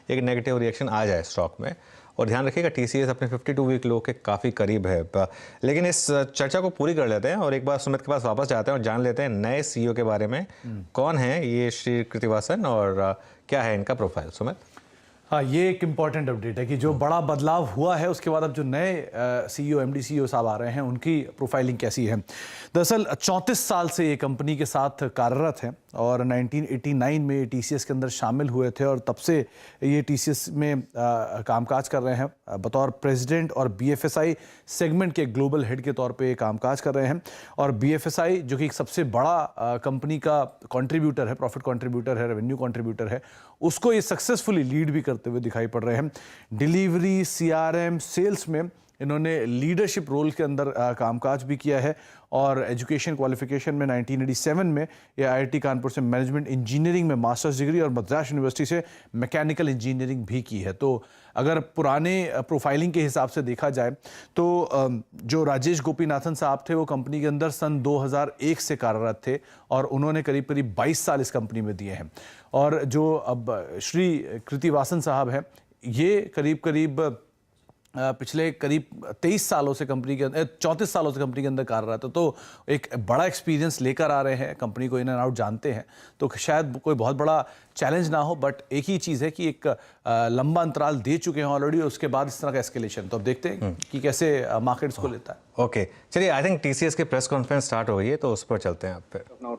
एक negative reaction आ जाए stock में। और ध्यान रखिएगा TCS अपने 52 वीक लो के काफ़ी करीब है। लेकिन इस चर्चा को पूरी कर लेते हैं और एक बार सुमित के पास वापस जाते हैं और जान लेते हैं नए CEO के बारे में। कौन है ये श्री कृतिवासन और क्या है इनका प्रोफाइल? सुमित। हाँ, ये एक इम्पॉर्टेंट अपडेट है कि जो बड़ा बदलाव हुआ है उसके बाद अब जो नए CEO MD CEO साहब आ रहे हैं उनकी प्रोफाइलिंग कैसी है। दरअसल 34 साल से ये कंपनी के साथ कार्यरत हैं और 1989 में TCS के अंदर शामिल हुए थे और तब से ये TCS में कामकाज कर रहे हैं बतौर प्रेसिडेंट और BFSI सेगमेंट के ग्लोबल हेड के तौर पे ये कामकाज कर रहे हैं। और BFSI जो कि एक सबसे बड़ा कंपनी का कंट्रीब्यूटर है, प्रॉफिट कंट्रीब्यूटर है, रेवेन्यू कंट्रीब्यूटर है, उसको ये सक्सेसफुली लीड भी करते हुए दिखाई पड़ रहे हैं। डिलीवरी, CRM, सेल्स में इन्होंने लीडरशिप रोल के अंदर कामकाज भी किया है और एजुकेशन क्वालिफिकेशन में 1987 में ये IIT कानपुर से मैनेजमेंट इंजीनियरिंग में मास्टर्स डिग्री और मद्रास यूनिवर्सिटी से मैकेनिकल इंजीनियरिंग भी की है। तो अगर पुराने प्रोफाइलिंग के हिसाब से देखा जाए तो जो राजेश गोपीनाथन साहब थे वो कंपनी के अंदर सन 2001 से कार्यरत थे और उन्होंने करीब करीब 22 साल इस कंपनी में दिए हैं। और जो अब श्री कृतिवासन साहब हैं ये करीब करीब पिछले करीब 23 सालों से कंपनी के 34 सालों से कंपनी के अंदर कार्यरत है। तो एक बड़ा एक्सपीरियंस लेकर आ रहे हैं, कंपनी को इन एंड आउट जानते हैं, तो शायद कोई बहुत बड़ा चैलेंज ना हो। बट एक ही चीज़ है कि एक लंबा अंतराल दे चुके हैं ऑलरेडी, उसके बाद इस तरह का एस्केलेशन। तो अब देखते हैं कि कैसे मार्केट इसको लेता है। ओके, चलिए, आई थिंक TCS के प्रेस कॉन्फ्रेंस स्टार्ट हो गई है तो उस पर चलते हैं आप फिर।